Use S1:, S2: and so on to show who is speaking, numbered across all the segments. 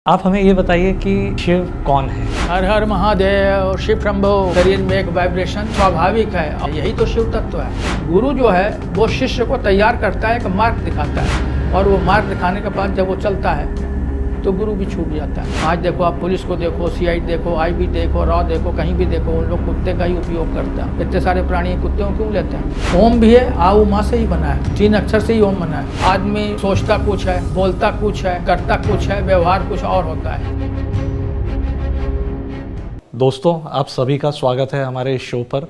S1: आप हमें ये बताइए कि शिव कौन है।
S2: हर हर महादेव शिव शंभो। शरीर में एक वाइब्रेशन स्वाभाविक है, यही तो शिव तत्व है। गुरु जो है वो शिष्य को तैयार करता है, एक मार्ग दिखाता है, और वो मार्ग दिखाने के बाद जब वो चलता है तो गुरु भी छूट जाता है। आज देखो, आप पुलिस को देखो, सीआईडी देखो, आईबी देखो, रॉ देखो, कहीं भी देखो, उन लोग कुत्ते का ही उपयोग करते हैं। इतने सारे प्राणी कुत्ते क्यों लेते हैं? ओम भी है, आ उ माँ से ही बना है, 3 अक्षर से ही ओम बना है। आदमी सोचता कुछ है, बोलता कुछ है, करता कुछ है, व्यवहार कुछ और होता है।
S1: दोस्तों, आप सभी का स्वागत है हमारे इस शो पर।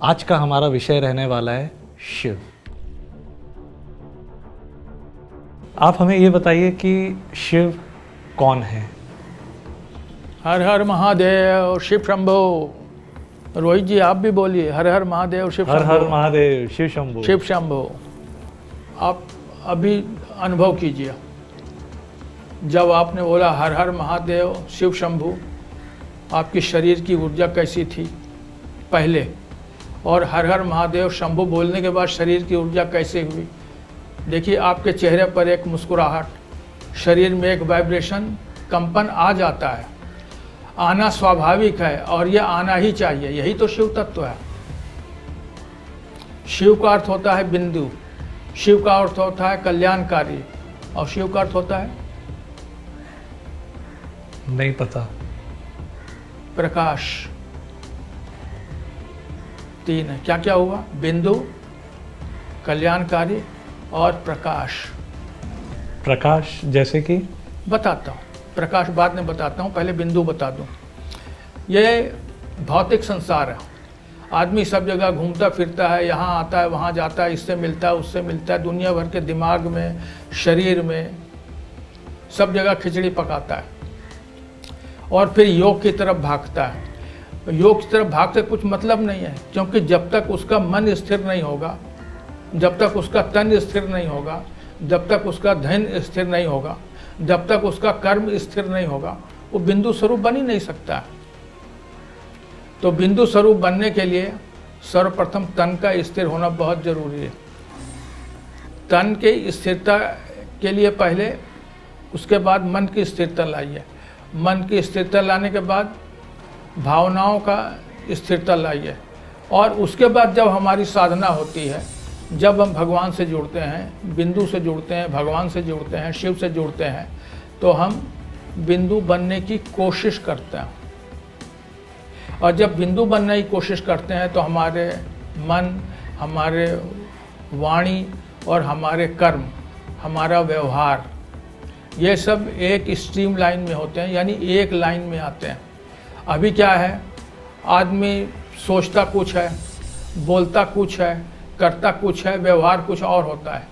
S1: आज का हमारा विषय रहने वाला है शिव। आप हमें ये बताइए कि शिव कौन है।
S2: हर हर महादेव शिव शंभो। रोहित जी आप भी बोलिए, हर हर महादेव शिव
S1: हर
S2: शंभो।
S1: हर महादेव शिव शंभो।
S2: शिव शंभो। आप अभी अनुभव कीजिए, जब आपने बोला हर हर महादेव शिव शंभो, आपकी शरीर की ऊर्जा कैसी थी पहले, और हर हर महादेव शंभो बोलने के बाद शरीर की ऊर्जा कैसे हुई। देखिए, आपके चेहरे पर एक मुस्कुराहट, शरीर में एक वाइब्रेशन, कंपन आ जाता है। आना स्वाभाविक है और ये आना ही चाहिए, यही तो शिव तत्व है। शिव का अर्थ होता है बिंदु, शिव का अर्थ होता है कल्याणकारी, और शिव का अर्थ होता है
S1: नहीं पता।
S2: प्रकाश। 3 है, क्या क्या हुआ? बिंदु, कल्याणकारी और प्रकाश।
S1: प्रकाश जैसे कि?
S2: बताता हूँ, प्रकाश बाद में बताता हूँ, पहले बिंदु बता दूँ। ये भौतिक संसार है। आदमी सब जगह घूमता फिरता है, यहाँ आता है, वहाँ जाता है, इससे मिलता है, उससे मिलता है, दुनिया भर के दिमाग में, शरीर में, सब जगह खिचड़ी पकाता है, और फिर योग की तरफ भागता है। योग की तरफ भागते कुछ मतलब नहीं है, क्योंकि जब तक उसका मन स्थिर नहीं होगा, जब तक उसका तन स्थिर नहीं होगा, जब तक उसका धन स्थिर नहीं होगा, जब तक उसका कर्म स्थिर नहीं होगा, वो बिंदु स्वरूप बन ही नहीं सकता। तो बिंदु स्वरूप बनने के लिए सर्वप्रथम तन का स्थिर होना बहुत जरूरी है। तन के स्थिरता के लिए पहले, उसके बाद मन की स्थिरता लाइए। मन की स्थिरता लाने के बाद भावनाओं का स्थिरता लाइए, और उसके बाद जब हमारी साधना होती है, जब हम भगवान से जुड़ते हैं, बिंदु से जुड़ते हैं, भगवान से जुड़ते हैं, शिव से जुड़ते हैं, तो हम बिंदु बनने की कोशिश करते हैं। और जब बिंदु बनने की कोशिश करते हैं तो हमारे मन, हमारे वाणी और हमारे कर्म, हमारा व्यवहार, ये सब एक स्ट्रीम लाइन में होते हैं, यानी एक लाइन में आते हैं। अभी क्या है, आदमी सोचता कुछ है, बोलता कुछ है, करता कुछ है, व्यवहार कुछ और होता है,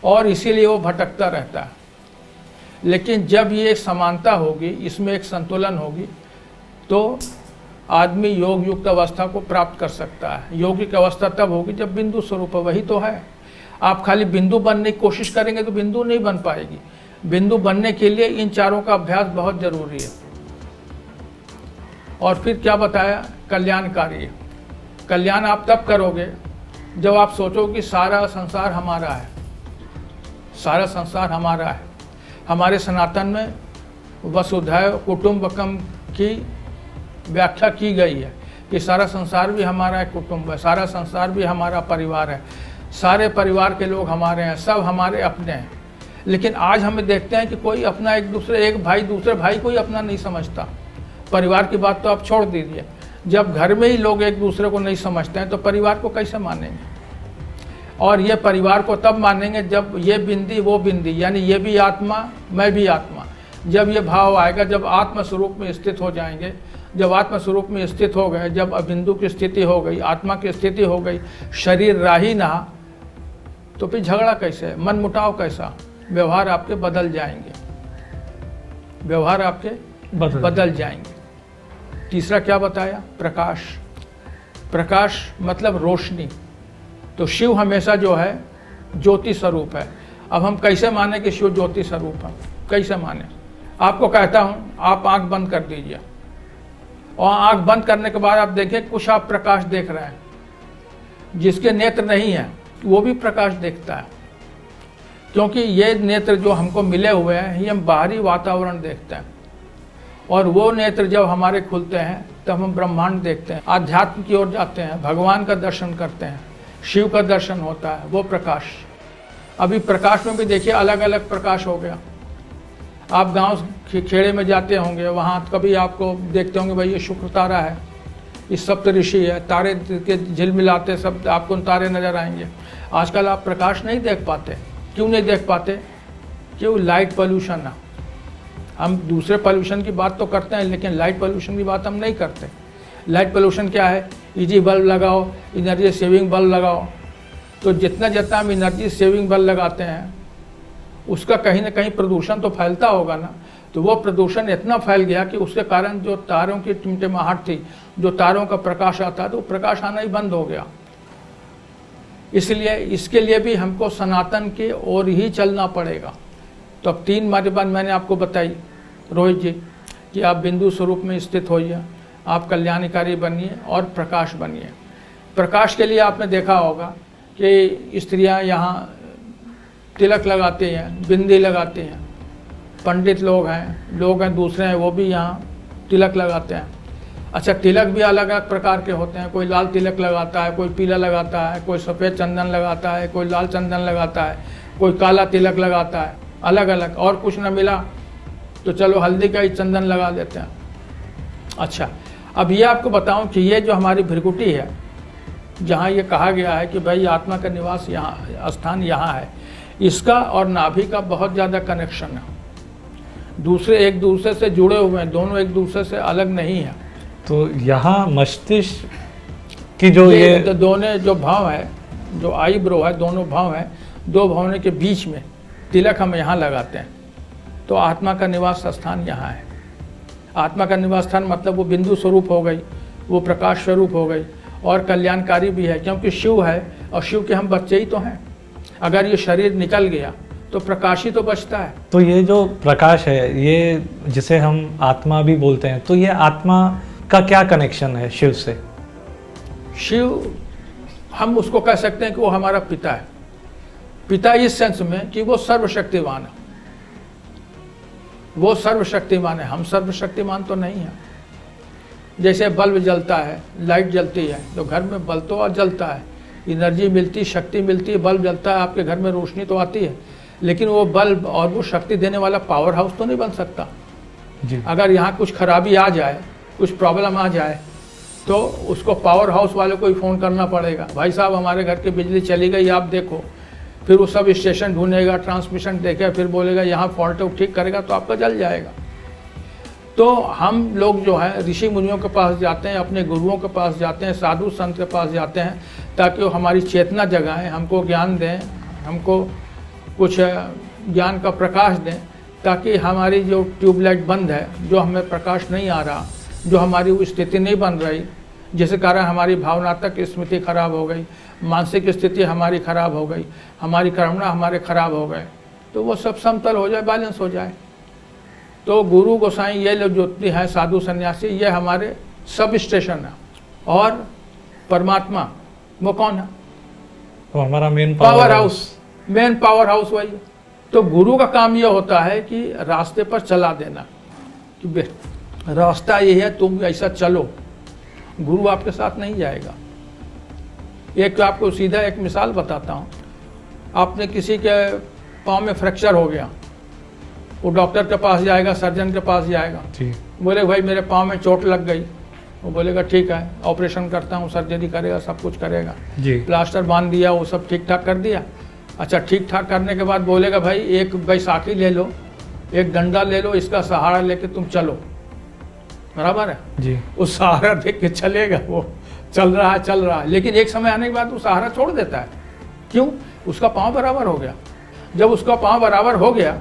S2: और इसीलिए वो भटकता रहता है। लेकिन जब ये समानता होगी, इसमें एक संतुलन होगी, तो आदमी योग युक्त अवस्था को प्राप्त कर सकता है। योगिक अवस्था तब होगी जब बिंदु स्वरूप, वही तो है। आप खाली बिंदु बनने की कोशिश करेंगे तो बिंदु नहीं बन पाएगी। बिंदु बनने के लिए इन चारों का अभ्यास बहुत जरूरी है। और फिर क्या बताया? कल्याणकारी। कल्याण आप तब करोगे जब आप सोचो कि सारा संसार हमारा है, सारा संसार हमारा है। हमारे सनातन में वसुधैव कुटुंबकम की व्याख्या की गई है कि सारा संसार भी हमारा एक कुटुंब है, सारा संसार भी हमारा परिवार है, सारे परिवार के लोग हमारे हैं, सब हमारे अपने हैं। लेकिन आज हमें देखते हैं कि कोई अपना एक भाई दूसरे भाई को ही अपना नहीं समझता। परिवार की बात तो आप छोड़ दीजिए, जब घर में ही लोग एक दूसरे को नहीं समझते हैं तो परिवार को कैसे मानेंगे? और ये परिवार को तब मानेंगे जब ये बिंदी वो बिंदी, यानी ये भी आत्मा, मैं भी आत्मा, जब ये भाव आएगा, जब आत्म स्वरूप में स्थित हो जाएंगे। जब आत्म स्वरूप में स्थित हो गए, जब अबिंदु की स्थिति हो गई, आत्मा की स्थिति हो गई, शरीर राही ना, तो फिर झगड़ा कैसे, मन मुटाव कैसा? व्यवहार आपके बदल जाएंगे, व्यवहार आपके बदल जाएंगे। तीसरा क्या बताया? प्रकाश। प्रकाश मतलब रोशनी। तो शिव हमेशा जो है ज्योति स्वरूप है। अब हम कैसे माने कि शिव ज्योति स्वरूप है? कैसे माने? आपको कहता हूँ, आप आंख बंद कर दीजिए, और आंख बंद करने के बाद आप देखिए कुछ आप प्रकाश देख रहे हैं। जिसके नेत्र नहीं है वो भी प्रकाश देखता है। क्योंकि ये नेत्र जो हमको मिले हुए हैं ये हम बाहरी वातावरण देखते हैं, और वो नेत्र जब हमारे खुलते हैं तब हम ब्रह्मांड देखते हैं, आध्यात्म की ओर जाते हैं, भगवान का दर्शन करते हैं, शिव का दर्शन होता है, वो प्रकाश। अभी प्रकाश में भी देखिए अलग अलग प्रकाश हो गया। आप गांव खेड़े में जाते होंगे, वहाँ कभी आपको देखते होंगे भाई ये शुक्र तारा है, इस सप्त ऋषि है, तारे के झिलमिलाते सब आपको तारे नजर आएंगे। आजकल आप प्रकाश नहीं देख पाते। क्यों नहीं देख पाते? क्यों? लाइट पोल्यूशन है। हम दूसरे पोल्यूशन की बात तो करते हैं, लेकिन लाइट पोल्यूशन की बात हम नहीं करते। लाइट पोल्यूशन क्या है? इजी बल्ब लगाओ, एनर्जी सेविंग बल्ब लगाओ। तो जितना जितना हम एनर्जी सेविंग बल्ब लगाते हैं उसका कहीं ना कहीं प्रदूषण तो फैलता होगा ना। तो वो प्रदूषण इतना फैल गया कि उसके कारण जो तारों की टिमटिमाहट थी, जो तारों का प्रकाश आता है, तो प्रकाश आना ही बंद हो गया। इसलिए इसके लिए भी हमको सनातन की ओर ही चलना पड़ेगा। तो अब 3 बात मैंने आपको बताई रोहित जी, कि आप बिंदु स्वरूप में स्थित होइए, आप कल्याणकारी बनिए और प्रकाश बनिए। प्रकाश के लिए आपने देखा होगा कि स्त्रियां यहाँ तिलक लगाती हैं, बिंदी लगाती हैं, पंडित लोग हैं दूसरे हैं, वो भी यहाँ तिलक लगाते हैं। अच्छा, तिलक भी अलग अलग प्रकार के होते हैं। कोई लाल तिलक लगाता है, कोई पीला लगाता है, कोई सफ़ेद चंदन लगाता है, कोई लाल चंदन लगाता है, कोई काला तिलक लगाता है, अलग अलग। और कुछ न मिला तो चलो हल्दी का ही चंदन लगा देते हैं। अच्छा, अब ये आपको बताऊं कि ये जो हमारी भृकुटी है, जहाँ ये कहा गया है कि भाई आत्मा का निवास यहाँ, स्थान यहाँ है, इसका और नाभि का बहुत ज़्यादा कनेक्शन है। दूसरे एक दूसरे से जुड़े हुए हैं, दोनों एक दूसरे से अलग नहीं है।
S1: तो यहाँ मस्तिष्क की जो ये
S2: दोनों जो भाव है, जो आईब्रो है, दोनों भाव है, 2 भावों के बीच में तिलक हम यहाँ लगाते हैं। तो आत्मा का निवास स्थान यहाँ है। आत्मा का निवास स्थान मतलब वो बिंदु स्वरूप हो गई, वो प्रकाश स्वरूप हो गई, और कल्याणकारी भी है, क्योंकि शिव है और शिव के हम बच्चे ही तो हैं। अगर ये शरीर निकल गया तो प्रकाश ही तो बचता है।
S1: तो ये जो प्रकाश है, ये जिसे हम आत्मा भी बोलते हैं, तो ये आत्मा का क्या कनेक्शन है शिव से?
S2: शिव, हम उसको कह सकते हैं कि वो हमारा पिता है। पिता इस सेंस में कि वो सर्वशक्तिमान है। वो सर्वशक्तिमान है, हम सर्वशक्तिमान तो नहीं हैं। जैसे बल्ब जलता है, लाइट जलती है, तो घर में बल्ब तो जलता है, एनर्जी मिलती, शक्ति मिलती है, बल्ब जलता है, आपके घर में रोशनी तो आती है, लेकिन वो बल्ब और वो शक्ति देने वाला पावर हाउस तो नहीं बन सकता
S1: जी।
S2: अगर यहाँ कुछ खराबी आ जाए, कुछ प्रॉब्लम आ जाए, तो उसको पावर हाउस वाले को ही फ़ोन करना पड़ेगा, भाई साहब हमारे घर की बिजली चली गई, आप देखो। फिर वो सब स्टेशन ढूंढेगा, ट्रांसमिशन देखेगा, फिर बोलेगा यहाँ फॉल्ट है, ठीक करेगा तो आपका जल जाएगा। तो हम लोग जो है ऋषि मुनियों के पास जाते हैं, अपने गुरुओं के पास जाते हैं, साधु संत के पास जाते हैं, ताकि वो हमारी चेतना जगाएं, हमको ज्ञान दें, हमको कुछ ज्ञान का प्रकाश दें, ताकि हमारी जो ट्यूबलाइट बंद है, जो हमें प्रकाश नहीं आ रहा, जो हमारी वो स्थिति नहीं बन रही, जिसके कारण हमारी भावनात्मक स्मृति खराब हो गई, मानसिक स्थिति हमारी खराब हो गई, हमारी कर्मणा हमारे खराब हो गए, तो वो सब समतल हो जाए, बैलेंस हो जाए। तो गुरु गोसाई ये लोग जो हैं, साधु सन्यासी, ये हमारे सब स्टेशन है। और परमात्मा वो कौन है?
S1: वो हमारा main
S2: power house, main power house वही। तो गुरु का काम ये होता है कि रास्ते पर चला देना, कि रास्ता ये है, तुम ऐसा चलो। गुरु आपके साथ नहीं जाएगा। एक तो आपको सीधा एक मिसाल बताता हूँ। आपने किसी के पाँव में फ्रैक्चर हो गया, वो डॉक्टर के पास जाएगा, सर्जन के पास जाएगा, बोले भाई मेरे पाँव में चोट लग गई, वो बोलेगा ठीक है, ऑपरेशन करता हूँ, सर्जरी करेगा, सब कुछ करेगा, प्लास्टर बांध दिया, वो सब ठीक ठाक कर दिया। अच्छा, ठीक ठाक करने के बाद बोलेगा भाई एक बैसाखी ले लो, एक डंडा ले लो, इसका सहारा लेके तुम चलो, बराबर है जी। वो सहारा देख के चलेगा, वो चल रहा है, लेकिन एक समय आने के बाद वो सहारा छोड़ देता है। क्यों? उसका पाँव बराबर हो गया। जब उसका पाँव बराबर हो गया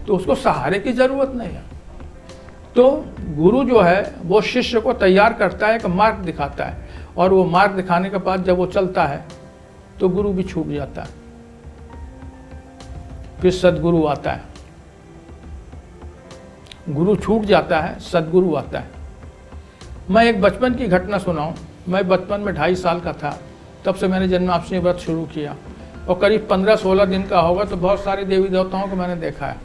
S2: तो उसको सहारे की जरूरत नहीं है। तो गुरु जो है वो शिष्य को तैयार करता है, एक मार्ग दिखाता है, और वो मार्ग दिखाने के बाद जब वो चलता है तो गुरु भी छूट जाता है, फिर सदगुरु आता है। गुरु छूट जाता है, सदगुरु आता है। मैं एक बचपन की घटना सुनाऊं। मैं बचपन में 2.5 साल का था, तब से मैंने जन्माष्टमी व्रत शुरू किया, और करीब 15-16 दिन का होगा, तो बहुत सारे देवी देवताओं को मैंने देखा है।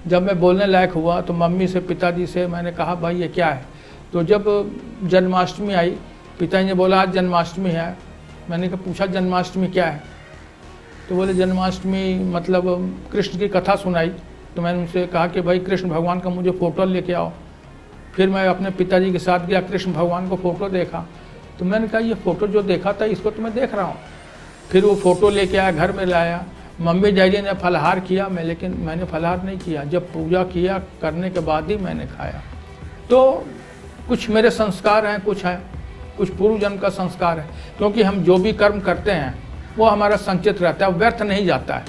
S2: जब मैं बोलने लायक हुआ तो मम्मी से, पिताजी से मैंने कहा भाई ये क्या है। तो जब जन्माष्टमी आई, पिताजी ने बोला आज जन्माष्टमी है। मैंने पूछा जन्माष्टमी क्या है, तो बोले जन्माष्टमी मतलब कृष्ण की कथा सुनाई। तो मैंने उनसे कहा कि भाई कृष्ण भगवान का मुझे फ़ोटो लेके आओ। फिर मैं अपने पिताजी के साथ गया, कृष्ण भगवान को फ़ोटो देखा। तो मैंने कहा ये फ़ोटो जो देखा था इसको तो मैं देख रहा हूँ। फिर वो फ़ोटो लेके आया, घर में लाया। मम्मी डैडी ने फलाहार किया, लेकिन मैंने फलाहार नहीं किया। जब पूजा किया करने के बाद ही मैंने खाया। तो कुछ मेरे संस्कार हैं, कुछ पूर्व जन्म का संस्कार है, क्योंकि हम जो भी कर्म करते हैं वो हमारा संचित रहता है, व्यर्थ नहीं जाता है।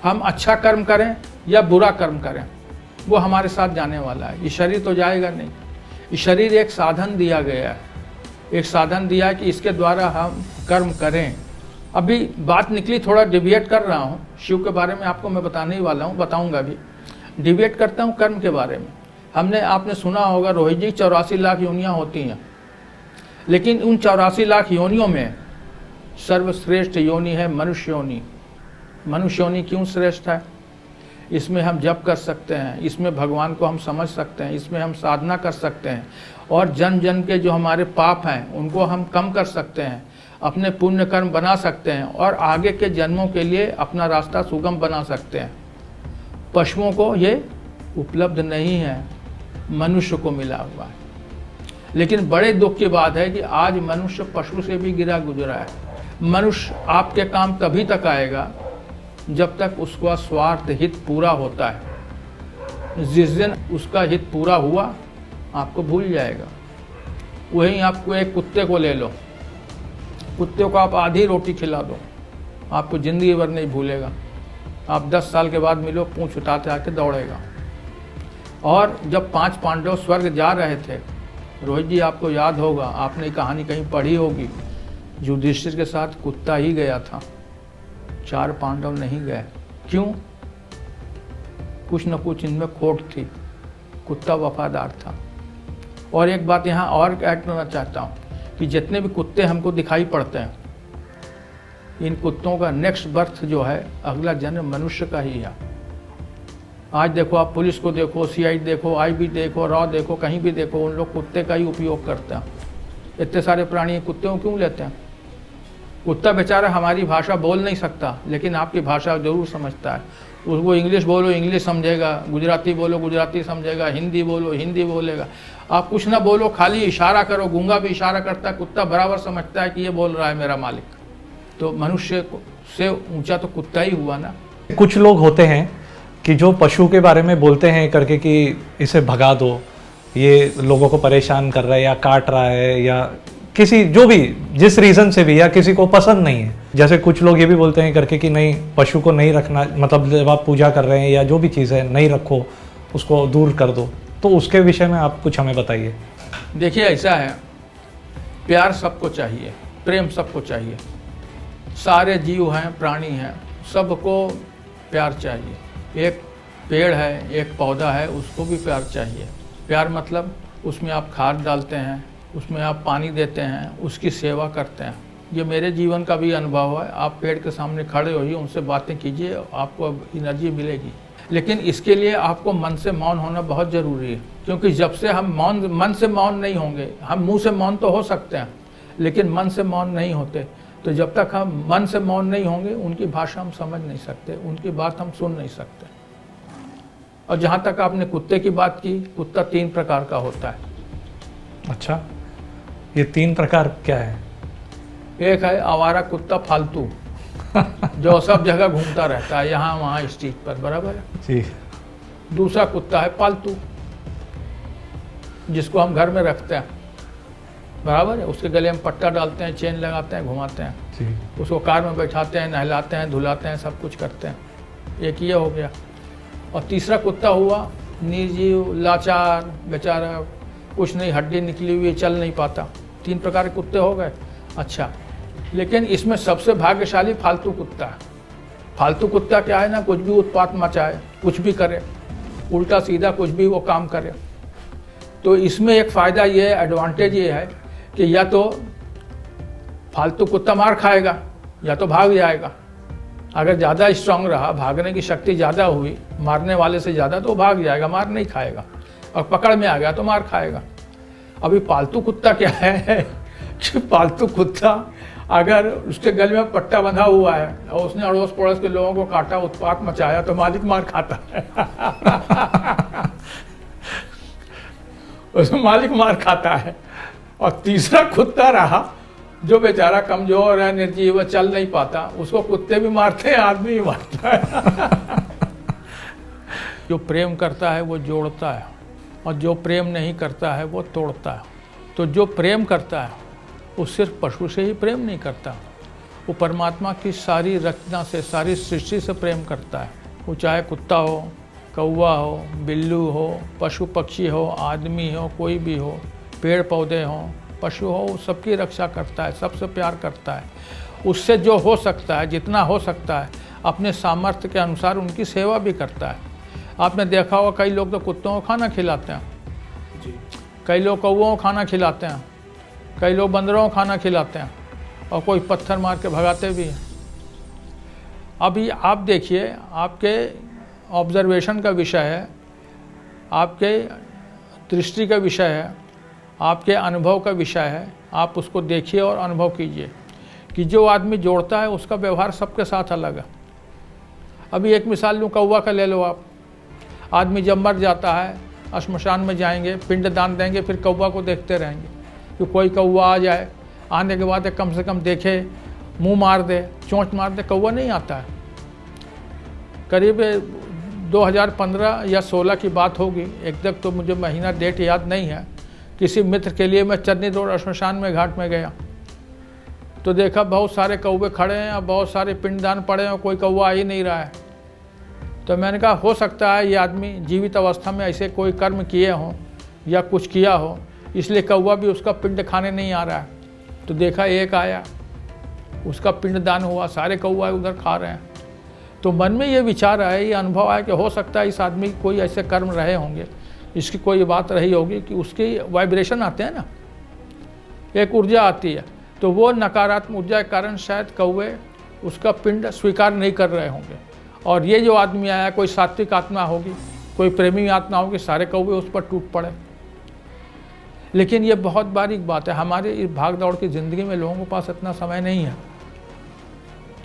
S2: हम अच्छा कर्म करें या बुरा कर्म करें वो हमारे साथ जाने वाला है। ये शरीर तो जाएगा नहीं। ये शरीर एक साधन दिया गया है, एक साधन दिया है कि इसके द्वारा हम कर्म करें। अभी बात निकली, थोड़ा डिविएट कर रहा हूँ। शिव के बारे में आपको मैं बताने ही वाला हूँ, बताऊँगा भी। डिविएट करता हूँ कर्म के बारे में। आपने सुना होगा रोहित जी 84 लाख योनियाँ होती हैं, लेकिन उन 84 लाख योनियों में सर्वश्रेष्ठ योनि है मनुष्य योनि। मनुष्य योनि क्यों श्रेष्ठ है? इसमें हम जप कर सकते हैं, इसमें भगवान को हम समझ सकते हैं, इसमें हम साधना कर सकते हैं, और जन्म जन्म के जो हमारे पाप हैं उनको हम कम कर सकते हैं, अपने पुण्य कर्म बना सकते हैं, और आगे के जन्मों के लिए अपना रास्ता सुगम बना सकते हैं। पशुओं को ये उपलब्ध नहीं है, मनुष्य को मिला हुआ है। लेकिन बड़े दुख की बात है कि आज मनुष्य पशु से भी गिरा गुजरा है। मनुष्य आपके काम तभी तक आएगा जब तक उसका स्वार्थ हित पूरा होता है। जिस दिन उसका हित पूरा हुआ आपको भूल जाएगा। वहीं आपको एक कुत्ते को ले लो, कुत्ते को आप आधी रोटी खिला दो, आपको ज़िंदगी भर नहीं भूलेगा। आप 10 साल के बाद मिलो, पूंछ उठाते आके दौड़ेगा। और जब 5 पांडव स्वर्ग जा रहे थे, रोहित जी आपको याद होगा, आपने कहानी कहीं पढ़ी होगी, युधिष्ठिर के साथ कुत्ता ही गया था, 4 पांडव नहीं गए। क्यों? कुछ न कुछ इनमें खोट थी। कुत्ता वफादार था। और एक बात यहाँ और ऐड करना चाहता हूँ कि जितने भी कुत्ते हमको दिखाई पड़ते हैं, इन कुत्तों का नेक्स्ट बर्थ जो है, अगला जन्म मनुष्य का ही है। आज देखो, आप पुलिस को देखो, CID देखो, IB देखो, रॉ देखो, कहीं भी देखो, उन लोग कुत्ते का ही उपयोग करते हैं। इतने सारे प्राणी कुत्तों क्यों लेते हैं? कुत्ता बेचारा हमारी भाषा बोल नहीं सकता, लेकिन आपकी भाषा जरूर समझता है। उसको इंग्लिश बोलो इंग्लिश समझेगा, गुजराती बोलो गुजराती समझेगा, हिंदी बोलो हिंदी बोलेगा। आप कुछ ना बोलो, खाली इशारा करो, गूंगा भी इशारा करता है, कुत्ता बराबर समझता है कि ये बोल रहा है मेरा मालिक। तो मनुष्य से ऊंचा तो कुत्ता ही हुआ ना।
S1: कुछ लोग होते हैं कि जो पशु के बारे में बोलते हैं करके कि इसे भगा दो, ये लोगों को परेशान कर रहा है या काट रहा है, या किसी जो भी जिस रीज़न से भी, या किसी को पसंद नहीं है। जैसे कुछ लोग ये भी बोलते हैं करके कि नहीं, पशु को नहीं रखना, मतलब जब आप पूजा कर रहे हैं या जो भी चीज़ है नहीं रखो, उसको दूर कर दो। तो उसके विषय में आप कुछ हमें बताइए।
S2: देखिए ऐसा है, प्यार सबको चाहिए, प्रेम सबको चाहिए। सारे जीव हैं, प्राणी हैं, सबको प्यार चाहिए। एक पेड़ है, एक पौधा है, उसको भी प्यार चाहिए। प्यार मतलब उसमें आप खाद डालते हैं, उसमें आप पानी देते हैं, उसकी सेवा करते हैं। ये मेरे जीवन का भी अनुभव है। आप पेड़ के सामने खड़े होइए, उनसे बातें कीजिए, आपको एनर्जी मिलेगी। लेकिन इसके लिए आपको मन से मौन होना बहुत ज़रूरी है, क्योंकि जब से हम मन से मौन नहीं होंगे, हम मुंह से मौन तो हो सकते हैं लेकिन मन से मौन नहीं होते। तो जब तक हम मन से मौन नहीं होंगे, उनकी भाषा हम समझ नहीं सकते, उनकी बात हम सुन नहीं सकते। और जहाँ तक आपने कुत्ते की बात की, कुत्ता 3 प्रकार का होता है।
S1: अच्छा, ये 3 प्रकार क्या है?
S2: एक है आवारा कुत्ता, फालतू, जो सब जगह घूमता रहता है, यहाँ वहाँ स्ट्रीट पर, बराबर है
S1: जी।
S2: दूसरा कुत्ता है पालतू, जिसको हम घर में रखते हैं, बराबर है। उसके गले में पट्टा डालते हैं, चेन लगाते हैं, घुमाते हैं
S1: जी।
S2: उसको कार में बैठाते हैं, नहलाते हैं, धुलाते हैं, सब कुछ करते हैं। एक ये हो गया। और तीसरा कुत्ता हुआ निर्जीव, लाचार, बेचारा, कुछ नहीं, हड्डी निकली हुई, चल नहीं पाता। 3 प्रकार के कुत्ते हो गए। अच्छा, लेकिन इसमें सबसे भाग्यशाली फालतू कुत्ता है। फालतू कुत्ता क्या है ना, कुछ भी उत्पात मचाए, कुछ भी करे, उल्टा सीधा कुछ भी वो काम करे। तो इसमें एक फ़ायदा ये है, एडवांटेज ये है कि या तो फालतू कुत्ता मार खाएगा या तो भाग जाएगा। अगर ज़्यादा स्ट्रांग रहा, भागने की शक्ति ज़्यादा हुई मारने वाले से ज़्यादा, तो वो भाग जाएगा, मार नहीं खाएगा। और पकड़ में आ गया तो मार खाएगा। अभी पालतू कुत्ता क्या है कि पालतू कुत्ता अगर उसके गले में पट्टा बंधा हुआ है और उसने अड़ोस पड़ोस के लोगों को काटा, उत्पात मचाया, तो मालिक मार खाता है। उसमें मालिक मार खाता है। और तीसरा कुत्ता रहा जो बेचारा कमजोर है, निर्जीव है, चल नहीं पाता, उसको कुत्ते भी मारते हैं, आदमी भी मारता है। जो प्रेम करता है वो जोड़ता है, और जो प्रेम नहीं करता है वो तोड़ता है। तो जो प्रेम करता है वो सिर्फ पशु से ही प्रेम नहीं करता, वो परमात्मा की सारी रचना से, सारी सृष्टि से प्रेम करता है। वो चाहे कुत्ता हो, कौवा हो, बिल्लू हो, पशु पक्षी हो, आदमी हो, कोई भी हो, पेड़ पौधे हों, पशु हो, सबकी रक्षा करता है, सबसे प्यार करता है। उससे जो हो सकता है, जितना हो सकता है, अपने सामर्थ्य के अनुसार उनकी सेवा भी करता है। आपने देखा होगा कई लोग तो कुत्तों को खाना खिलाते हैं, कई लोग कौवों को खाना खिलाते हैं, कई लोग बंदरों को खाना खिलाते हैं, और कोई पत्थर मार के भगाते भी हैं। अभी आप देखिए, आपके ऑब्जर्वेशन का विषय है, आपके दृष्टि का विषय है, आपके अनुभव का विषय है। आप उसको देखिए और अनुभव कीजिए कि जो आदमी जोड़ता है उसका व्यवहार सबके साथ अलग है। अभी एक मिसाल लूँ, कौवा का ले लो आप। आदमी जब मर जाता है, श्मशान में जाएंगे, पिंड दान देंगे, फिर कौवा को देखते रहेंगे कि कोई कौवा आ जाए, आने के बाद कम से कम देखे, मुंह मार दे, चोंच मार दे। कौवा नहीं आता है। करीब 2015 या 16 की बात होगी, एकदम तो मुझे महीना डेट याद नहीं है। किसी मित्र के लिए मैं चन्नी रोड श्मशान में घाट में गया, तो देखा बहुत सारे कौवे खड़े हैं और बहुत सारे पिंडदान पड़े हैं, कोई कौवा आ ही नहीं रहा है। तो मैंने कहा हो सकता है ये आदमी जीवित अवस्था में ऐसे कोई कर्म किए हों या कुछ किया हो, इसलिए कौवा भी उसका पिंड खाने नहीं आ रहा है। तो देखा एक आया, उसका पिंडदान हुआ, सारे कौवा उधर खा रहे हैं। तो मन में ये विचार आया, ये अनुभव आया कि हो सकता है इस आदमी के कोई ऐसे कर्म रहे होंगे, इसकी कोई बात रही होगी कि उसकी वाइब्रेशन आते हैं ना, एक ऊर्जा आती है, तो वो नकारात्मक ऊर्जा के कारण शायद कौवे उसका पिंड स्वीकार नहीं कर रहे होंगे। और ये जो आदमी आया, कोई सात्विक आत्मा होगी, कोई प्रेमी आत्मा होगी, सारे कौवे उस पर टूट पड़े। लेकिन ये बहुत बारीक बात है, हमारे इस भाग दौड़ की ज़िंदगी में लोगों के पास इतना समय नहीं है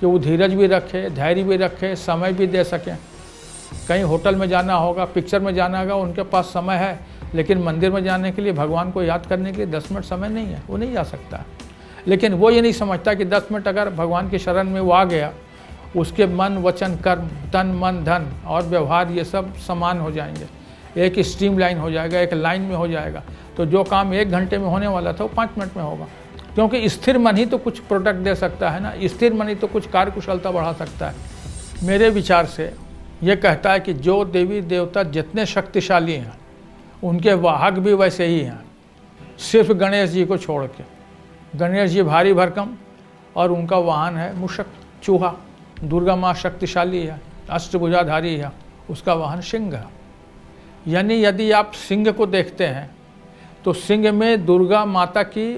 S2: कि वो धीरज भी रखे, धैर्य भी रखे, समय भी दे सकें। कहीं होटल में जाना होगा, पिक्चर में जाना होगा, उनके पास समय है, लेकिन मंदिर में जाने के लिए, भगवान को याद करने के लिए 10 मिनट समय नहीं है, वो नहीं जा सकता। लेकिन वो ये नहीं समझता कि 10 मिनट अगर भगवान की शरण में वो आ गया, उसके मन, वचन, कर्म, तन, मन, धन और व्यवहार ये सब समान हो जाएंगे, एक स्ट्रीम लाइन हो जाएगा, एक लाइन में हो जाएगा। तो जो काम 1 घंटे में होने वाला था वो 5 मिनट में होगा, क्योंकि स्थिर मन ही तो कुछ प्रोडक्ट दे सकता है ना, स्थिर मन ही तो कुछ कार्यकुशलता बढ़ा सकता है। मेरे विचार से ये कहता है कि जो देवी देवता जितने शक्तिशाली हैं, उनके वाहक भी वैसे ही हैं, सिर्फ गणेश जी को छोड़ के। गणेश जी भारी भरकम और उनका वाहन है मूषक, चूहा। दुर्गा माँ शक्तिशाली है, अष्टभुजाधारी है, उसका वाहन सिंह है। यानी यदि आप सिंह को देखते हैं तो सिंह में दुर्गा माता की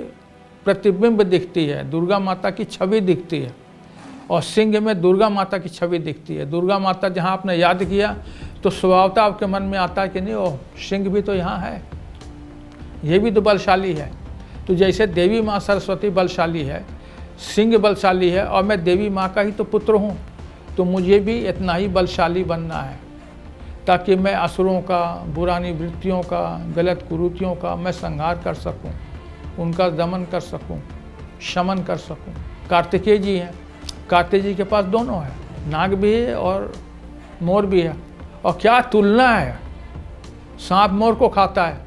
S2: प्रतिबिंब दिखती है, दुर्गा माता की छवि दिखती है, और सिंह में दुर्गा माता की छवि दिखती है। दुर्गा माता जहाँ आपने याद किया तो स्वभावतः आपके मन में आता है कि नहीं, ओह सिंह भी तो यहाँ है, ये भी तो बलशाली है। तो जैसे देवी माँ सरस्वती बलशाली है, सिंह बलशाली है, और मैं देवी माँ का ही तो पुत्र हूँ, तो मुझे भी इतना ही बलशाली बनना है, ताकि मैं असुरों का, बुरानी वृत्तियों का, गलत कुरीतियों का मैं संहार कर सकूं, उनका दमन कर सकूं, शमन कर सकूं। कार्तिकेय जी हैं, कार्तिक जी के पास दोनों है, नाग भी है और मोर भी है। और क्या तुलना है, सांप मोर को खाता है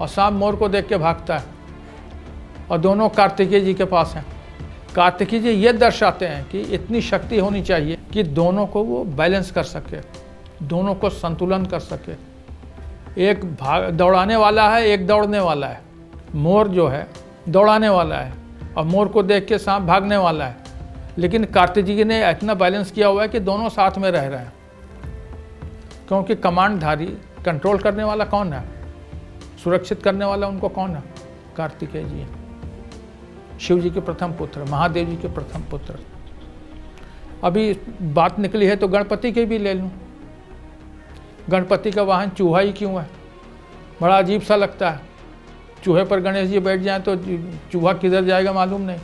S2: और सांप मोर को देख के भागता है, और दोनों कार्तिकेय जी के पास हैं। कार्तिकेय जी ये दर्शाते हैं कि इतनी शक्ति होनी चाहिए कि दोनों को वो बैलेंस कर सके, दोनों को संतुलन कर सके। एक दौड़ाने वाला है, एक दौड़ने वाला है। मोर जो है दौड़ाने वाला है और मोर को देख के सांप भागने वाला है, लेकिन कार्तिक जी ने इतना बैलेंस किया हुआ है कि दोनों साथ में रह रहे हैं। क्योंकि कमांडधारी, कंट्रोल करने वाला कौन है, सुरक्षित करने वाला उनको कौन है, कार्तिकेय जी, शिव जी के प्रथम पुत्र, महादेव जी के प्रथम पुत्र। अभी बात निकली है तो गणपति के भी ले लूँ। गणपति का वाहन चूहा ही क्यों है? बड़ा अजीब सा लगता है। चूहे पर गणेश जी बैठ जाएं तो चूहा किधर जाएगा मालूम नहीं।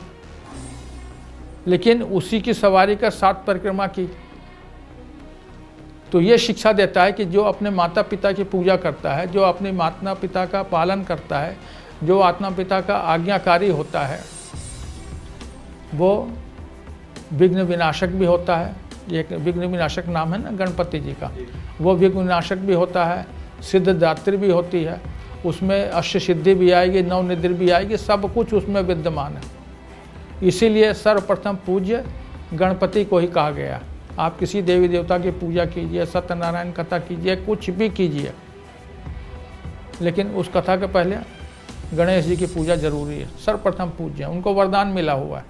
S2: लेकिन उसी की सवारी कर 7 परिक्रमा की। तो ये शिक्षा देता है कि जो अपने माता पिता की पूजा करता है, जो अपने माता पिता का पालन करता है, जो माता पिता का आज्ञाकारी होता है, वो विघ्न विनाशक भी होता है। एक विघ्न विनाशक नाम है ना गणपति जी का। वो विघ्न विनाशक भी होता है, सिद्धिदात्री भी होती है, उसमें अष्ट सिद्धि भी आएगी, नवनिधि भी आएगी, सब कुछ उसमें विद्यमान है। इसीलिए सर्वप्रथम पूज्य गणपति को ही कहा गया। आप किसी देवी देवता की पूजा कीजिए, सत्यनारायण कथा कीजिए, कुछ भी कीजिए, लेकिन उस कथा के पहले गणेश जी की पूजा जरूरी है। सर्वप्रथम पूज्य, उनको वरदान मिला हुआ है।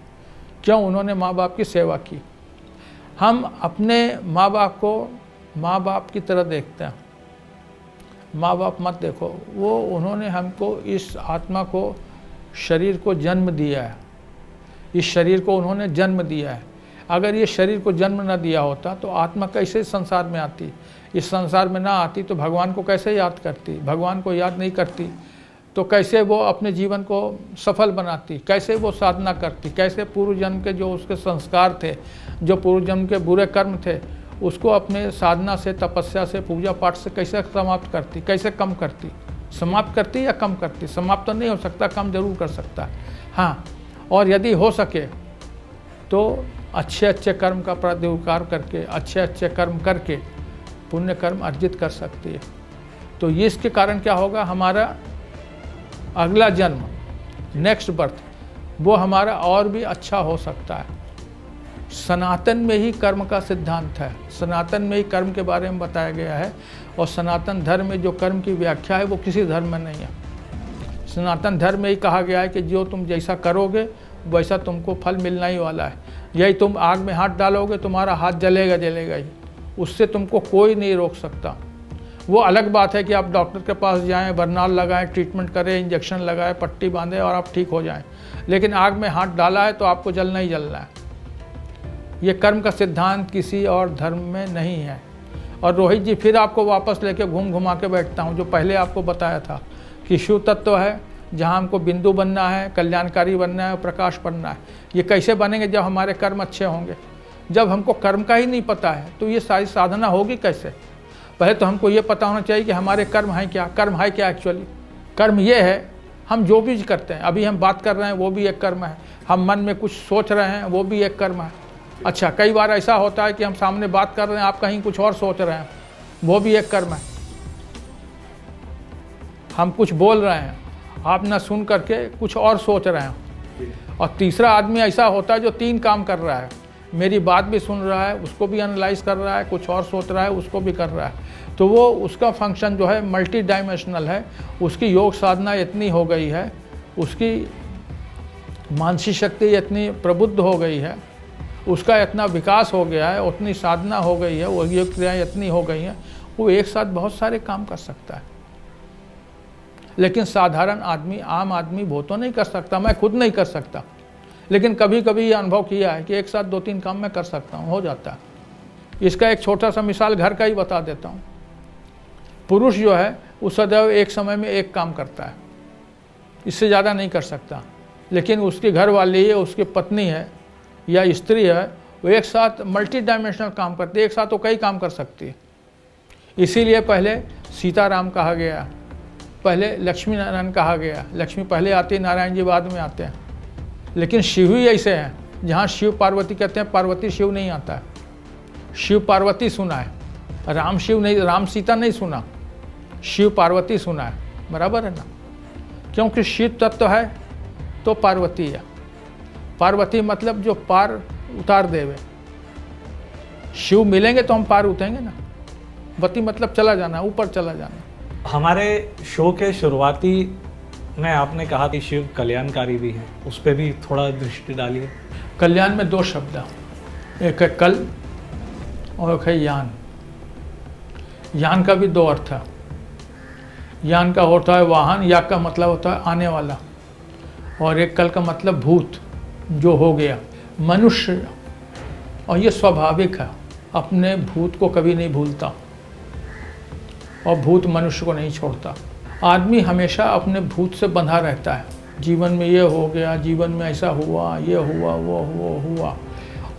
S2: क्यों? उन्होंने माँ बाप की सेवा की। हम अपने माँ बाप को माँ बाप की तरह देखते हैं। माँ बाप मत देखो, वो उन्होंने हमको इस आत्मा को, शरीर को जन्म दिया है। इस शरीर को उन्होंने जन्म दिया है। अगर ये शरीर को जन्म न दिया होता तो आत्मा कैसे संसार में आती? इस संसार में ना आती तो भगवान को कैसे याद करती? भगवान को याद नहीं करती तो कैसे वो अपने जीवन को सफल बनाती? कैसे वो साधना करती? कैसे पूर्व जन्म के जो उसके संस्कार थे, जो पूर्व जन्म के बुरे कर्म थे, उसको अपने साधना से, तपस्या से, पूजा पाठ से कैसे समाप्त करती? कैसे कम करती? समाप्त करती या कम करती? समाप्त तो नहीं हो सकता, कम जरूर कर सकता है। हाँ, और यदि हो सके तो अच्छे अच्छे कर्म का प्रादुर्भाव करके, अच्छे अच्छे कर्म करके पुण्य कर्म अर्जित कर सकती है। तो ये इसके कारण क्या होगा? हमारा अगला जन्म, नेक्स्ट बर्थ, वो हमारा और भी अच्छा हो सकता है। सनातन में ही कर्म का सिद्धांत है। सनातन में ही कर्म के बारे में बताया गया है। और सनातन धर्म में जो कर्म की व्याख्या है वो किसी धर्म में नहीं है। सनातन धर्म में ही कहा गया है कि जो तुम जैसा करोगे वैसा तुमको फल मिलना ही वाला है। यही तुम आग में हाथ डालोगे, तुम्हारा हाथ जलेगा जलेगा ही, उससे तुमको कोई नहीं रोक सकता। वो अलग बात है कि आप डॉक्टर के पास जाएं, बर्नाल लगाएं, ट्रीटमेंट करें, इंजेक्शन लगाएं, पट्टी बांधें और आप ठीक हो जाएं, लेकिन आग में हाथ डाला है तो आपको जलना ही जलना है। ये कर्म का सिद्धांत किसी और धर्म में नहीं है। और रोहित जी, फिर आपको वापस लेके घुमा के बैठता हूँ जो पहले आपको बताया था कि शिव तत्व है, जहाँ हमको बिंदु बनना है, कल्याणकारी बनना है, प्रकाश बनना है। ये कैसे बनेंगे? जब हमारे कर्म अच्छे होंगे। जब हमको कर्म का ही नहीं पता है तो ये सारी साधना होगी कैसे? पहले तो हमको ये पता होना चाहिए कि हमारे कर्म हैं क्या। कर्म है क्या एक्चुअली? कर्म ये है, हम जो भी करते हैं, अभी हम बात कर रहे हैं वो भी एक कर्म है, हम मन में कुछ सोच रहे हैं वो भी एक कर्म है। अच्छा, कई बार ऐसा होता है कि हम सामने बात कर रहे हैं, आप कहीं कुछ और सोच रहे हैं, वो भी एक कर्म है। हम कुछ बोल रहे हैं, आप ना सुन करके कुछ और सोच रहे हैं। और तीसरा आदमी ऐसा होता है जो 3 काम कर रहा है, मेरी बात भी सुन रहा है, उसको भी एनालाइज कर रहा है, कुछ और सोच रहा है, उसको भी कर रहा है। तो वो उसका फंक्शन जो है मल्टी डायमेंशनल है। उसकी योग साधना इतनी हो गई है, उसकी मानसिक शक्ति इतनी प्रबुद्ध हो गई है, उसका इतना विकास हो गया है, उतनी साधना हो गई है, वो योग क्रियाएँ इतनी हो गई हैं, वो एक साथ बहुत सारे काम कर सकता है। लेकिन साधारण आदमी, आम आदमी वो तो नहीं कर सकता। मैं खुद नहीं कर सकता, लेकिन कभी कभी ये अनुभव किया है कि एक साथ 2-3 काम मैं कर सकता हूँ, हो जाता है। इसका एक छोटा सा मिसाल घर का ही बता देता हूँ। पुरुष जो है वो सदैव एक समय में एक काम करता है, इससे ज़्यादा नहीं कर सकता। लेकिन उसकी घर वाली है, उसकी पत्नी है या स्त्री है, वो एक साथ मल्टी डायमेंशनल काम करती है, एक साथ वो कई काम कर सकती है। इसीलिए पहले सीताराम कहा गया, पहले लक्ष्मी नारायण कहा गया। लक्ष्मी पहले आती है, नारायण जी बाद में आते हैं। लेकिन शिव ही ऐसे हैं, जहाँ शिव पार्वती कहते हैं, पार्वती शिव नहीं आता है। शिव पार्वती सुना है, राम शिव नहीं, राम सीता नहीं सुना, शिव पार्वती सुना है। बराबर है ना? क्योंकि शिव तत्व है तो पार्वती है। पार्वती मतलब जो पार उतार देवे। शिव मिलेंगे तो हम पार उतरेंगे ना। वती मतलब चला जाना, ऊपर चला जाना।
S1: हमारे शो के शुरुआती में आपने कहा कि शिव कल्याणकारी भी है, उस पर भी थोड़ा दृष्टि डालिए।
S2: कल्याण में 2 शब्द हैं, एक है कल और एक है यान। यान का भी 2 अर्थ है। यान का होता है वाहन, या का मतलब होता है आने वाला, और एक कल का मतलब भूत, जो हो गया। मनुष्य और ये स्वाभाविक है, अपने भूत को कभी नहीं भूलता और भूत मनुष्य को नहीं छोड़ता। आदमी हमेशा अपने भूत से बंधा रहता है, जीवन में ये हो गया, जीवन में ऐसा हुआ, ये हुआ, वो हुआ।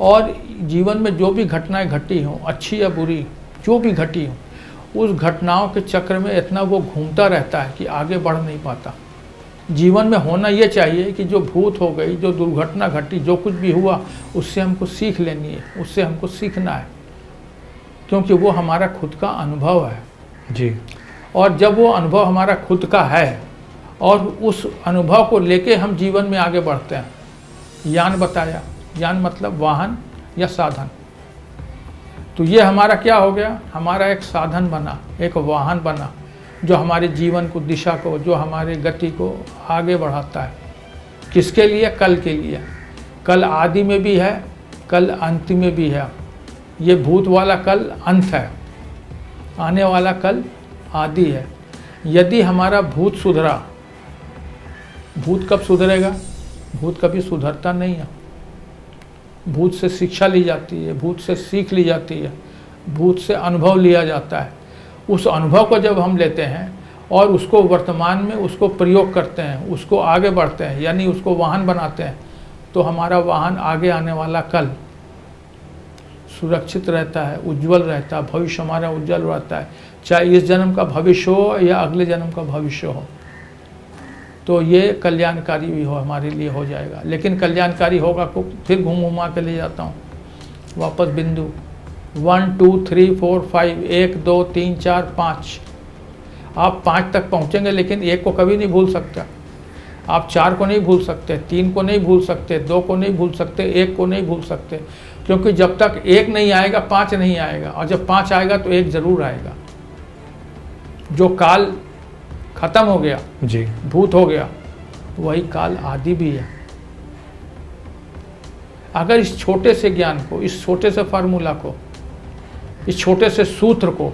S2: और जीवन में जो भी घटनाएं घटी हों, अच्छी या बुरी, जो भी घटी हों, उस घटनाओं के चक्र में इतना वो घूमता रहता है कि आगे बढ़ नहीं पाता। जीवन में होना ये चाहिए कि जो भूत हो गई, जो दुर्घटना घटी, जो कुछ भी हुआ, उससे हमको सीख लेनी है, उससे हमको सीखना है, क्योंकि वो हमारा खुद का अनुभव है
S1: जी।
S2: और जब वो अनुभव हमारा खुद का है और उस अनुभव को लेके हम जीवन में आगे बढ़ते हैं। यान बताया, यान मतलब वाहन या साधन। तो ये हमारा क्या हो गया, हमारा एक साधन बना, एक वाहन बना, जो हमारे जीवन को, दिशा को, जो हमारे गति को आगे बढ़ाता है। किसके लिए? कल के लिए। कल आदि में भी है, कल अंत में भी है। ये भूत वाला कल अंत है, आने वाला कल आदि है। यदि हमारा भूत सुधरा, भूत कब सुधरेगा? भूत कभी सुधरता नहीं है। भूत से शिक्षा ली जाती है, भूत से सीख ली जाती है, भूत से अनुभव लिया जाता है। उस अनुभव को जब हम लेते हैं और उसको वर्तमान में उसको प्रयोग करते हैं, उसको आगे बढ़ते हैं, यानी उसको वाहन बनाते हैं, तो हमारा वाहन आगे आने वाला कल सुरक्षित रहता है, उज्जवल रहता है, भविष्य हमारा उज्जवल रहता है, चाहे इस जन्म का भविष्य हो या अगले जन्म का भविष्य हो। तो ये कल्याणकारी भी हो, हमारे लिए हो जाएगा। लेकिन कल्याणकारी होगा को फिर घूम घुमा के ले जाता हूँ वापस बिंदु 1 2 3 4 5 1 2 3 4 5। आप 5 तक पहुँचेंगे, लेकिन 1 को कभी नहीं भूल सकते। आप 4 को नहीं भूल सकते, 3 को नहीं भूल सकते, 2 को नहीं भूल सकते, 1 को नहीं भूल सकते, क्योंकि जब तक 1 नहीं आएगा 5 नहीं आएगा, और जब 5 आएगा तो 1 जरूर आएगा। जो काल खत्म हो गया
S1: जी,
S2: भूत हो गया, वही काल आदि भी है। अगर इस छोटे से ज्ञान को, इस छोटे से फार्मूला को, इस छोटे से सूत्र को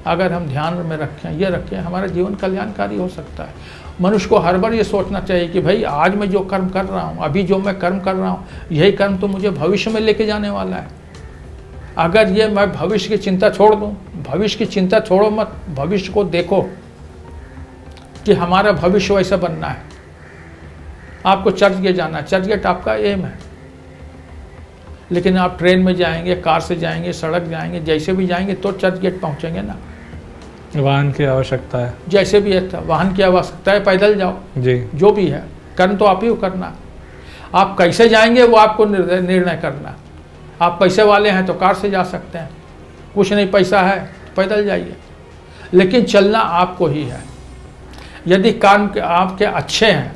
S2: अगर हम ध्यान में रखें, ये रखें, हमारा जीवन कल्याणकारी हो सकता है। मनुष्य को हर बार ये सोचना चाहिए कि भाई आज मैं जो कर्म कर रहा हूँ, अभी जो मैं कर्म कर रहा हूँ, यही कर्म तो मुझे भविष्य में लेके जाने वाला है। अगर ये मैं भविष्य की चिंता छोड़ दूँ, भविष्य की चिंता छोड़ो मत, भविष्य को देखो कि हमारा भविष्य वैसा बनना है। आपको चर्च गेट जाना है, चर्च गेट आपका एम है, लेकिन आप ट्रेन में जाएंगे, कार से जाएंगे, सड़क जाएंगे, जैसे भी जाएंगे तो चर्च गेट पहुंचेंगे ना।
S1: वाहन की आवश्यकता है,
S2: जैसे भी है वाहन की आवश्यकता है, पैदल जाओ
S1: जी,
S2: जो भी है, कर्म तो आप ही को करना। आप कैसे जाएंगे वो आपको निर्णय करना। आप पैसे वाले हैं तो कार से जा सकते हैं, कुछ नहीं पैसा है तो पैदल जाइए, लेकिन चलना आपको ही है। यदि कर्म आपके अच्छे हैं,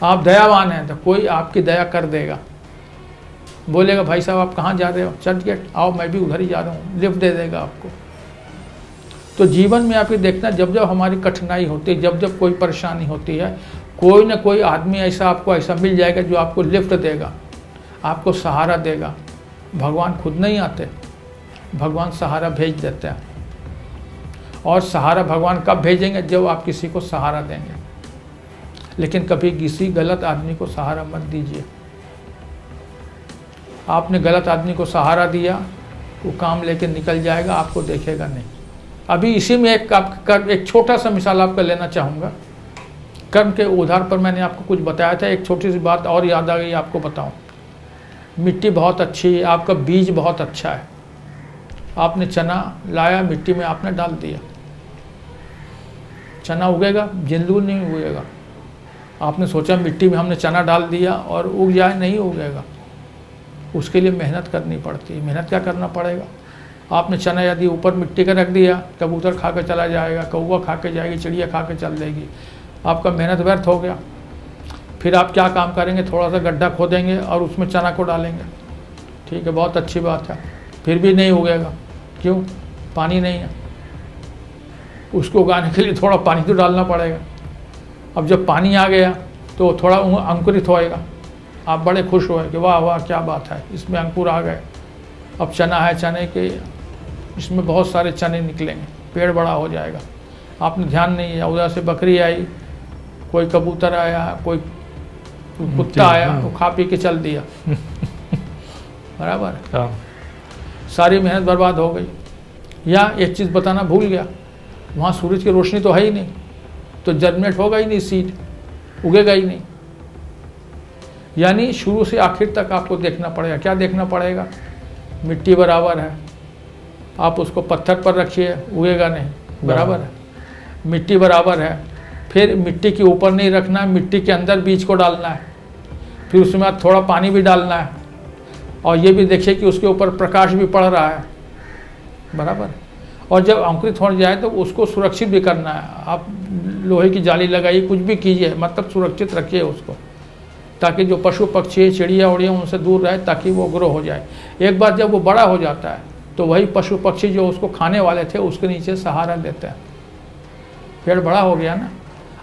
S2: आप दयावान हैं, तो कोई आपकी दया कर देगा, बोलेगा भाई साहब आप कहाँ जा रहे हो? चर्च गेट आओ, मैं भी उधर ही जा रहा हूँ, लिफ्ट दे देगा आपको। तो जीवन में आप ये देखना, जब जब हमारी कठिनाई होती है, जब जब कोई परेशानी होती है, कोई ना कोई आदमी ऐसा आपको ऐसा मिल जाएगा जो आपको लिफ्ट देगा, आपको सहारा देगा। भगवान खुद नहीं आते, भगवान सहारा भेज देते हैं। और सहारा भगवान कब भेजेंगे? जब आप किसी को सहारा देंगे। लेकिन कभी किसी गलत आदमी को सहारा मत दीजिए। आपने गलत आदमी को सहारा दिया, वो काम लेके निकल जाएगा, आपको देखेगा नहीं। अभी इसी में एक छोटा सा मिसाल आपका लेना चाहूँगा। कर्म के उधार पर मैंने आपको कुछ बताया था, एक छोटी सी बात और याद आ गई, आपको बताऊँ। मिट्टी बहुत अच्छी है, आपका बीज बहुत अच्छा है, आपने चना लाया, मिट्टी में आपने डाल दिया, चना उगेगा? जिंदू नहीं उगेगा। आपने सोचा मिट्टी में हमने चना डाल दिया और उग जाए, नहीं उगेगा। उसके लिए मेहनत करनी पड़ती है। मेहनत क्या करना पड़ेगा? आपने चना यदि ऊपर मिट्टी का रख दिया, कबूतर खा के चला जाएगा, कौवा खा के जाएगी, चिड़िया खा के चल देगी, आपका मेहनत व्यर्थ हो गया। फिर आप क्या काम करेंगे? थोड़ा सा गड्ढा खोदेंगे और उसमें चना को डालेंगे, ठीक है, बहुत अच्छी बात है, फिर भी नहीं उगेगा। क्यों? पानी नहीं है। उसको उगाने के लिए थोड़ा पानी तो डालना पड़ेगा। अब जब पानी आ गया तो थोड़ा अंकुरित होएगा, आप बड़े खुश होए कि वाह वाह क्या बात है, इसमें अंकुर आ गए। अब चना है, चने के इसमें बहुत सारे चने निकलेंगे, पेड़ बड़ा हो जाएगा। आपने ध्यान नहीं है, उधर से बकरी आई, कोई कबूतर आया, कोई कुत्ता आया, वो खा पी के चल दिया। बराबर है,
S1: हाँ,
S2: सारी मेहनत बर्बाद हो गई। या एक चीज़ बताना भूल गया, वहाँ सूरज की रोशनी तो है ही नहीं, तो जर्मिनेट होगा ही नहीं, सीड उगेगा ही नहीं। यानी शुरू से आखिर तक आपको देखना पड़ेगा। क्या देखना पड़ेगा? मिट्टी बराबर है, आप उसको पत्थर पर रखिए, उगेगा नहीं, बराबर है। मिट्टी बराबर है, फिर मिट्टी के ऊपर नहीं रखना है, मिट्टी के अंदर बीज को डालना है, फिर उसमें थोड़ा पानी भी डालना है, और ये भी देखिए कि उसके ऊपर प्रकाश भी पड़ रहा है, बराबर। और जब अंकुरित हो जाए तो उसको सुरक्षित भी करना है। आप लोहे की जाली लगाइए, कुछ भी कीजिए, मतलब सुरक्षित रखिए उसको, ताकि जो पशु पक्षी चिड़िया उड़िया उनसे दूर रहे, ताकि वो ग्रो हो जाए। एक बार जब वो बड़ा हो जाता है तो वही पशु पक्षी जो उसको खाने वाले थे उसके नीचे सहारा देते हैं। पेड़ बड़ा हो गया ना,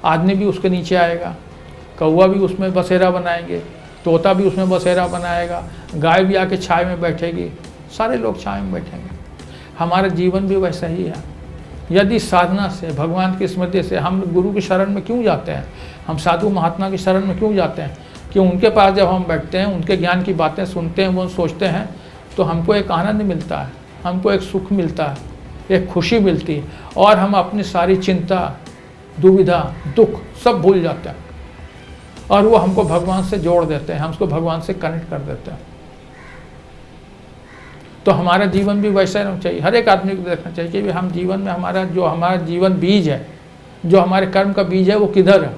S2: आदमी भी उसके नीचे आएगा, कौवा भी उसमें बसेरा बनाएंगे, तोता भी उसमें बसेरा बनाएगा, गाय भी आके छाए में बैठेगी, सारे लोग छाए में बैठेंगे। हमारा जीवन भी वैसा ही है। यदि साधना से, भगवान की स्मृति से, हम गुरु की शरण में क्यों जाते हैं, हम साधु महात्मा की शरण में क्यों जाते हैं? कि उनके पास जब हम बैठते हैं, उनके ज्ञान की बातें सुनते हैं, वो सोचते हैं, तो हमको एक आनंद मिलता है, हमको एक सुख मिलता है, एक खुशी मिलती है, और हम अपनी सारी चिंता, दुविधा, दुख सब भूल जाते हैं, और वो हमको भगवान से जोड़ देते हैं, हमको भगवान से कनेक्ट कर देते हैं। तो हमारा जीवन भी वैसा ही होना चाहिए। हर एक आदमी को देखना चाहिए कि हम जीवन में हमारा जीवन बीज है, जो हमारे कर्म का बीज है, वो किधर है।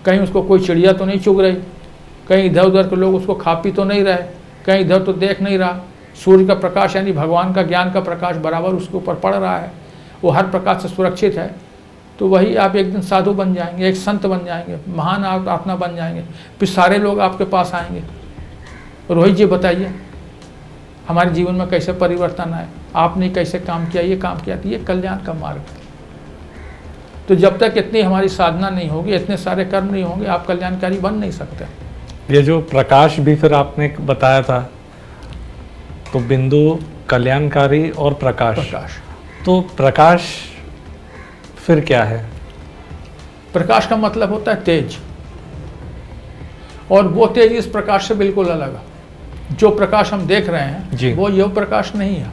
S2: कहीं उसको कोई चिड़िया तो नहीं चुग रही, कहीं इधर उधर के लोग उसको खा पी तो नहीं रहे, कहीं इधर तो देख नहीं रहा। सूर्य का प्रकाश यानी भगवान का ज्ञान का प्रकाश बराबर उसके ऊपर पड़ रहा है, वो हर प्रकाश से सुरक्षित है। तो वही आप एक दिन साधु बन जाएंगे, एक संत बन जाएंगे, महान आत्मा बन जाएंगे, फिर सारे लोग आपके पास आएंगे, रोहित जी बताइए हमारे जीवन में कैसे परिवर्तन आए, आपने कैसे काम किया, ये काम किया। तो ये कल्याण का मार्ग है। तो जब तक इतनी हमारी साधना नहीं होगी, इतने सारे कर्म नहीं होंगे, आप कल्याणकारी बन नहीं सकते।
S1: ये जो प्रकाश भी फिर आपने बताया था, तो बिंदु, कल्याणकारी और प्रकाश। तो प्रकाश फिर क्या है?
S2: प्रकाश का मतलब होता है तेज, और वो तेज इस प्रकाश से बिल्कुल अलग है। जो प्रकाश हम देख रहे हैं वो ये प्रकाश नहीं है।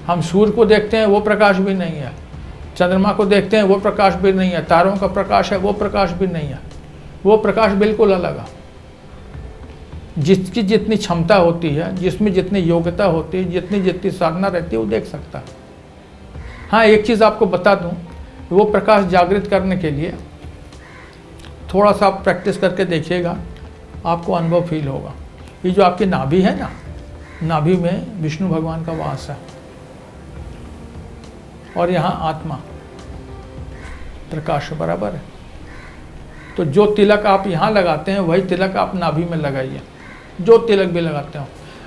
S2: हम सूर्य को देखते हैं, वो प्रकाश भी नहीं है। चंद्रमा को देखते हैं, वो प्रकाश भी नहीं है। तारों का प्रकाश है, वो प्रकाश भी नहीं है। वो प्रकाश बिल्कुल अलग है। जिसकी जितनी क्षमता होती है, जिसमें जितनी योग्यता होती है, जितनी साधना रहती है, वो देख सकता है। हाँ, एक चीज़ आपको बता दूं, वो प्रकाश जागृत करने के लिए थोड़ा सा आप प्रैक्टिस करके देखिएगा, आपको अनुभव फील होगा। ये जो आपकी नाभि है ना, नाभि में विष्णु भगवान का वास है, और यहाँ आत्मा प्रकाश बराबर है। तो जो तिलक आप यहाँ लगाते हैं, वही तिलक आप नाभि में लगाइए। जो तिलक भी लगाते हो,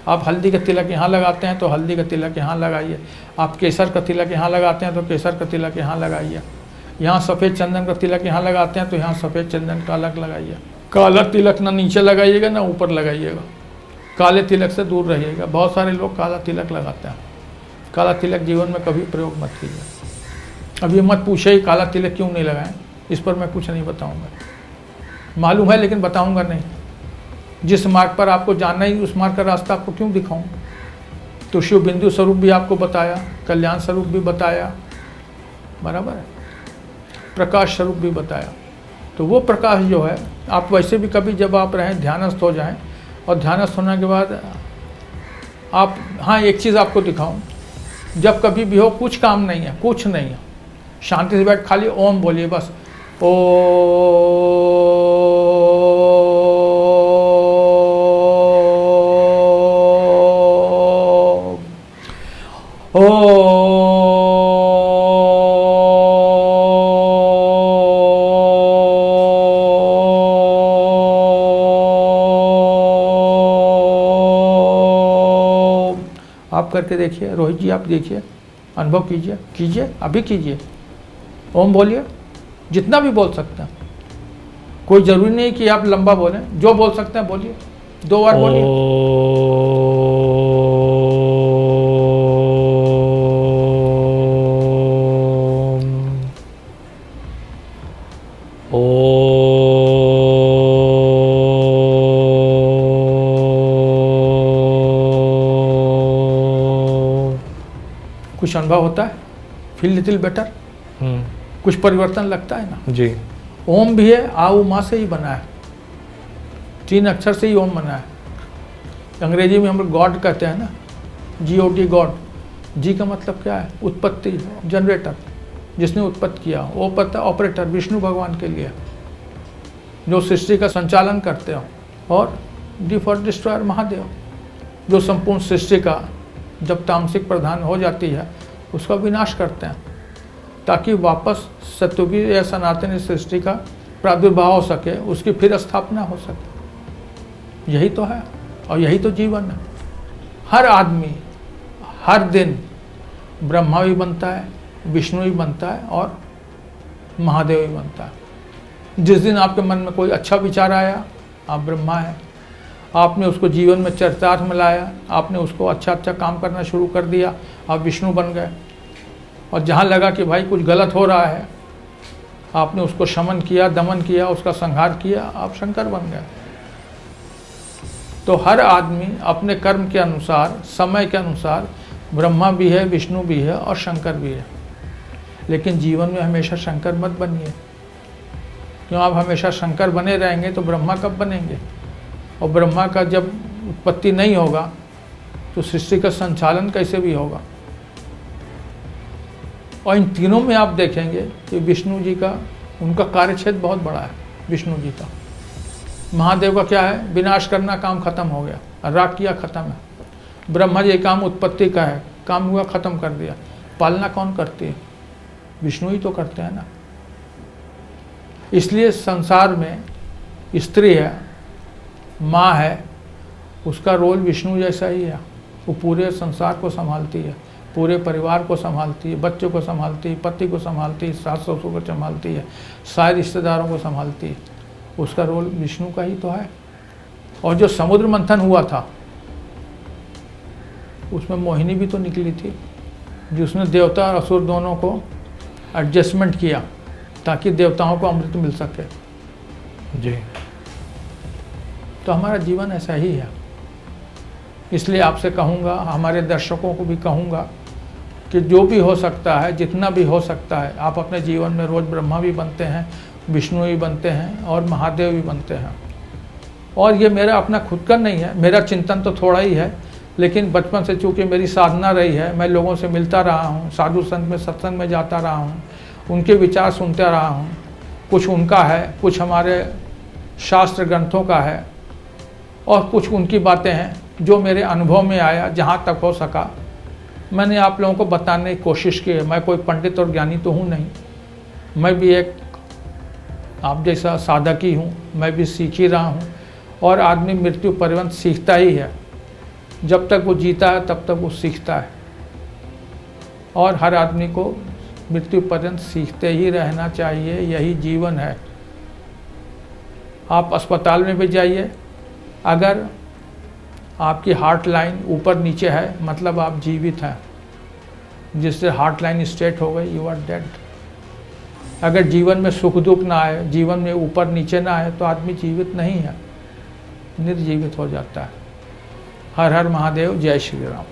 S2: आप हल्दी का तिलक यहाँ लगाते हैं तो हल्दी का तिलक यहाँ लगाइए। आप केसर का तिलक यहाँ लगाते हैं तो केसर का तिलक यहाँ लगाइए। यहाँ सफ़ेद चंदन का तिलक यहाँ लगाते हैं तो यहाँ सफ़ेद चंदन का अलग लगाइए। काला तिलक ना नीचे लगाइएगा ना ऊपर लगाइएगा, काले तिलक से दूर रहिएगा। बहुत सारे लोग काला तिलक लगाते हैं। काला तिलक जीवन में कभी प्रयोग मत कीजिए। अब ये मत पूछे ही काला तिलक क्यों नहीं लगाएं, इस पर मैं कुछ नहीं बताऊंगा। मालूम है लेकिन बताऊंगा नहीं। जिस मार्ग पर आपको जाना ही, उस मार्ग का रास्ता आपको क्यों दिखाऊं। तो शिव बिंदु स्वरूप भी आपको बताया, कल्याण स्वरूप भी बताया, बराबर है, प्रकाश स्वरूप भी बताया। तो वो प्रकाश जो है, आप वैसे भी कभी जब आप रहें ध्यानस्थ हो जाएं, और ध्यानस्थ होने के बाद आप, हाँ एक चीज़ आपको दिखाऊं, जब कभी भी हो कुछ काम नहीं है, कुछ नहीं है, शांति से बैठ खाली ओम बोलिए बस। आप करके देखिए, रोहित जी आप देखिए, अनुभव कीजिए, कीजिए, अभी कीजिए। ओम बोलिए, जितना भी बोल सकते हैं, कोई ज़रूरी नहीं कि आप लंबा बोलें, जो बोल सकते हैं बोलिए, 2 बार बोलिए। कुछ अनुभव होता है, फील लिटिल बेटर, कुछ परिवर्तन लगता है ना
S1: जी।
S2: ओम भी है, आ उ मा से ही बना है, 3 अक्षर से ही ओम बना है। अंग्रेजी में हम लोग गॉड कहते हैं ना, GOD गॉड। जी का मतलब क्या है? उत्पत्ति, जनरेटर, जिसने उत्पत्ति किया। ओ पता ऑपरेटर विष्णु भगवान के लिए, जो सृष्टि का संचालन करते हो। और डी फॉर डिस्ट्रॉयर महादेव, जो संपूर्ण सृष्टि का जब तामसिक प्रधान हो जाती है उसका विनाश करते हैं, ताकि वापस सत्युगी या सनातनी सृष्टि का प्रादुर्भाव हो सके, उसकी फिर स्थापना हो सके। यही तो है और यही तो जीवन है। हर आदमी हर दिन ब्रह्मा भी बनता है, विष्णु भी बनता है और महादेव भी बनता है। जिस दिन आपके मन में कोई अच्छा विचार आया, आप ब्रह्मा है। आपने उसको जीवन में चरितार्थ में लाया, आपने उसको अच्छा काम करना शुरू कर दिया, आप विष्णु बन गए। और जहाँ लगा कि भाई कुछ गलत हो रहा है, आपने उसको शमन किया, दमन किया, उसका संहार किया, आप शंकर बन गए। तो हर आदमी अपने कर्म के अनुसार, समय के अनुसार ब्रह्मा भी है, विष्णु भी है और शंकर भी है। लेकिन जीवन में हमेशा शंकर मत बनिए, क्यों? आप हमेशा शंकर बने रहेंगे तो ब्रह्मा कब बनेंगे? और ब्रह्मा का जब उत्पत्ति नहीं होगा तो सृष्टि का संचालन कैसे भी होगा? और इन तीनों में आप देखेंगे कि विष्णु जी का, उनका कार्यक्षेत्र बहुत बड़ा है। विष्णु जी का, महादेव का क्या है? विनाश करना, काम खत्म हो गया, राग किया, खत्म है। ब्रह्मा जी काम उत्पत्ति का है, काम हुआ, खत्म कर दिया। पालना कौन करती है? विष्णु ही तो करते हैं ना। इसलिए संसार में स्त्री है, माँ है, उसका रोल विष्णु जैसा ही है। वो पूरे संसार को संभालती है, पूरे परिवार को संभालती है, बच्चों को संभालती है, पति को संभालती है, सास ससुर को संभालती है, सारे रिश्तेदारों को संभालती है। उसका रोल विष्णु का ही तो है। और जो समुद्र मंथन हुआ था उसमें मोहिनी भी तो निकली थी, जिसने देवता और असुर दोनों को एडजस्टमेंट किया ताकि देवताओं को अमृत मिल सके।
S1: जी।
S2: तो हमारा जीवन ऐसा ही है। इसलिए आपसे कहूँगा, हमारे दर्शकों को भी कहूँगा कि जो भी हो सकता है, जितना भी हो सकता है, आप अपने जीवन में रोज़ ब्रह्मा भी बनते हैं, विष्णु भी बनते हैं और महादेव भी बनते हैं। और ये मेरा अपना खुद का नहीं है, मेरा चिंतन तो थोड़ा ही है, लेकिन बचपन से चूँकि मेरी साधना रही है, मैं लोगों से मिलता रहा हूँ, साधु संत में सत्संग में जाता रहा हूँ, उनके विचार सुनते रहा हूँ। कुछ उनका है, कुछ हमारे शास्त्र ग्रंथों का है और कुछ उनकी बातें हैं जो मेरे अनुभव में आया। जहाँ तक हो सका मैंने आप लोगों को बताने की कोशिश की है। मैं कोई पंडित और ज्ञानी तो हूँ नहीं, मैं भी एक आप जैसा साधक ही हूँ, मैं भी सीख ही रहा हूँ। और आदमी मृत्यु पर्यंत सीखता ही है, जब तक वो जीता है तब तक वो सीखता है। और हर आदमी को मृत्यु पर्यंत सीखते ही रहना चाहिए, यही जीवन है। आप अस्पताल में भी जाइए, अगर आपकी हार्ट लाइन ऊपर नीचे है मतलब आप जीवित हैं, जिससे हार्ट लाइन स्ट्रेट हो गई, यू आर डेड। अगर जीवन में सुख दुख ना आए, जीवन में ऊपर नीचे ना आए, तो आदमी जीवित नहीं है, निर्जीवित हो जाता है। हर हर महादेव, जय श्री राम।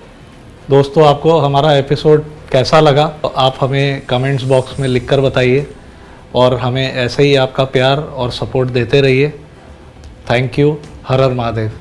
S1: दोस्तों, आपको हमारा एपिसोड कैसा लगा तो आप हमें कमेंट्स बॉक्स में लिखकर बताइए और हमें ऐसे ही आपका प्यार और सपोर्ट देते रहिए। Thank you. Her her Mahadev.